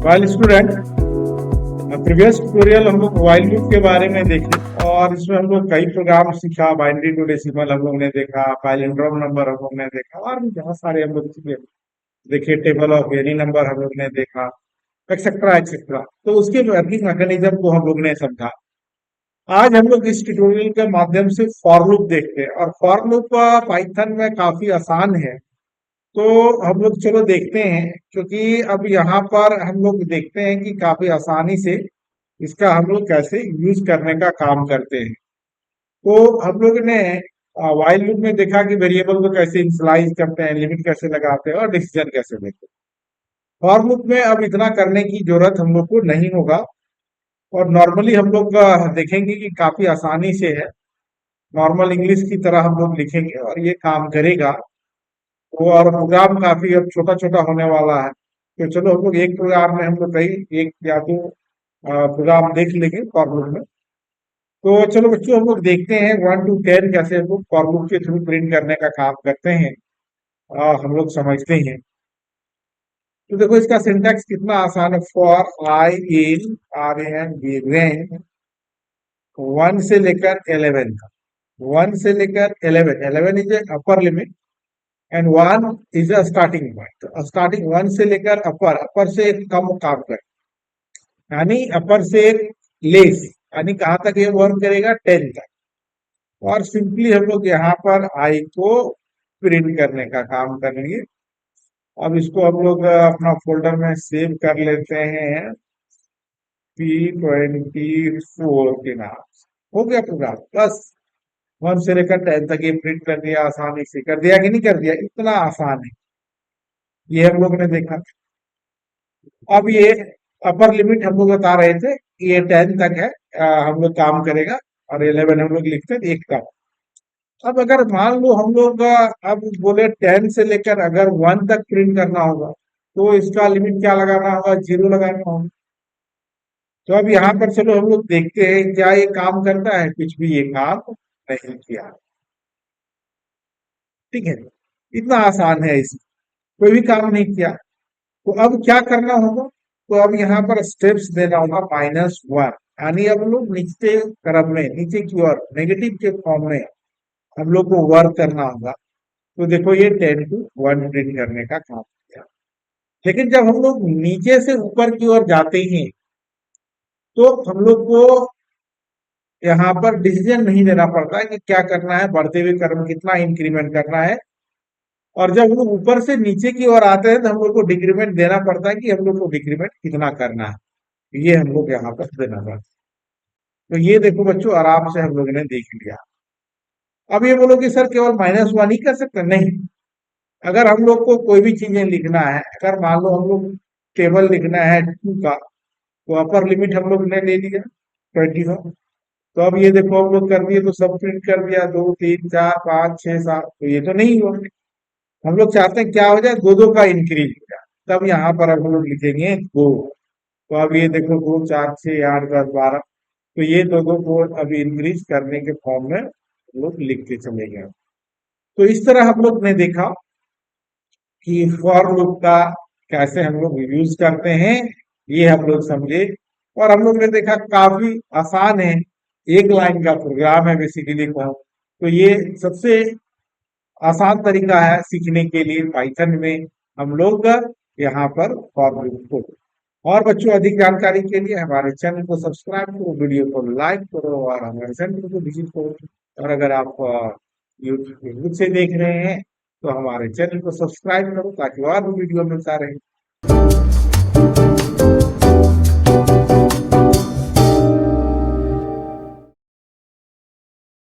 While student, previous tutorial हम लोग while loop के बारे में देखे और इसमें हम लोग कई प्रोग्राम सीखा। बाइनरी टू डेसिमल हम लोग ने देखा, पैलिंड्रोम नंबर हम लोग ने देखा और भी बहुत सारे हम लोग देखे। टेबल ऑफ एनी नंबर हम लोग ने देखा, एक्सेट्रा एक्सेट्रा। तो उसके वर्किंग मैकेनिज्म को हम लोग ने समझा। आज हम लोग इस ट्यूटोरियल के माध्यम से फॉर लूप देखते हैं और फॉर लूप पाइथन में काफी आसान है। तो हम लोग चलो देखते हैं, क्योंकि अब यहाँ पर हम लोग देखते हैं कि काफी आसानी से इसका हम लोग कैसे यूज करने का काम करते हैं। तो हम लोग ने वाइल लूप में देखा कि वेरिएबल को कैसे इनिशियलाइज करते हैं, लिमिट कैसे लगाते हैं और डिसीजन कैसे लेते हैं। फॉर लूप में अब इतना करने की जरूरत हम लोग को नहीं होगा और नॉर्मली हम लोग देखेंगे कि काफी आसानी से है। नॉर्मल इंग्लिश की तरह हम लोग लिखेंगे और ये काम करेगा। वो और प्रोग्राम काफी अब छोटा छोटा होने वाला है। तो चलो हम लोग एक प्रोग्राम में हम लोग कई एक या दो प्रोग्राम देख लेंगे फॉर लूप में। तो चलो बच्चों, हम लोग देखते हैं 1 to 10 कैसे हम लोग फॉर लूप के थ्रू प्रिंट करने का काम करते हैं। हम लोग समझते हैं। तो देखो इसका सिंटैक्स कितना आसान है। For I in R N B range 1 से लेकर 11 तक। 1 से लेकर 11, 11 is a upper limit and 1 is a starting point. तो स्टार्टिंग 1 से लेकर अपर, अपर से कम काम कर, यानी अपर से लेस, यानी कहाँ तक ये वर्क करेगा, 10 तक। और सिंपली हम लोग यहाँ पर आई को प्रिंट करने का काम करेंगे। अब इसको हम लोग अपना फोल्डर में सेव कर लेते हैं P24 के नाम से। हो गया प्रोग्राम, बस 1 से लेकर 10 तक ये प्रिंट कर दिया। आसानी से कर दिया कि नहीं कर दिया, इतना आसान है। ये हम लोग ने देखा। अब ये अपर लिमिट हम लोग बता रहे थे, ये 10 तक है। हम लोग काम करेगा और 11 हम लोग लिखते हैं एक तक। अब अगर मान लो हम लोग अब बोले 10 से लेकर अगर 1 तक प्रिंट करना होगा, तो इसका लिमिट क्या लगाना होगा, 0 लगाना होगा। तो अब यहाँ पर चलो हम लोग देखते हैं क्या ये काम करता है। कुछ भी ये काम नहीं किया। ठीक है, इतना आसान है। इसमें कोई भी काम नहीं किया। तो अब क्या करना होगा, तो अब यहाँ पर स्टेप्स देना होगा -1, यानी अब लोग नीचे क्रम में, नीचे की ओर नेगेटिव के फॉर्म में हम लोग को वर्क करना होगा। तो देखो ये 10 to 1 प्रिंट करने का काम किया। लेकिन जब हम लोग नीचे से ऊपर की ओर जाते हैं, तो हम लोग को यहाँ पर डिसीजन नहीं देना पड़ता है कि क्या करना है, बढ़ते हुए क्रम कितना इंक्रीमेंट करना है। और जब हम लोग ऊपर से नीचे की ओर आते हैं, तो हम लोग को डिक्रीमेंट देना पड़ता है कि हम लोग को डिक्रीमेंट कितना करना है। ये हम लोग यहाँ पर देना पड़ता है। तो ये देखो बच्चों, आराम से हम लोग ने देख लिया। अब ये बोलो कि सर केवल -1 ही कर सकते, नहीं। अगर हम लोग को कोई भी चीजें लिखना है, अगर मान लो हम लोग टेबल लिखना है 2 का, तो अपर लिमिट हम लोग ने ले लिया 25। तो अब ये देखो हम लोग कर दिए, तो सब प्रिंट कर दिया, 2 3 4 5 6 7। तो ये तो नहीं हुआ। हम लोग चाहते हैं क्या हो जाए, दो दो का इंक्रीज हो जाए। तब यहाँ पर हम लोग लिखेंगे 2। तो अब ये देखो 2 4 6 8 10 12। तो ये दो दो को अभी इंक्रीज करने के फॉर्म में हम लोग लिखते चले गए। तो इस तरह हम लोग ने देखा कि फॉर लूप का कैसे हम लोग यूज करते हैं, ये हम लोग समझे। और हम लोग ने देखा काफी आसान है, एक लाइन का प्रोग्राम है बेसिकली कहूँ तो। ये सबसे आसान तरीका है सीखने के लिए पाइथन में। हम लोग यहाँ पर फॉर लूप को। और बच्चों, अधिक जानकारी के लिए हमारे चैनल को सब्सक्राइब करो, वीडियो को लाइक करो और हमारे चैनल को विजिट करो। और अगर आप यूट्यूब से देख रहे हैं, तो हमारे चैनल को सब्सक्राइब करो ताकि और भी वीडियो मिलता रहे।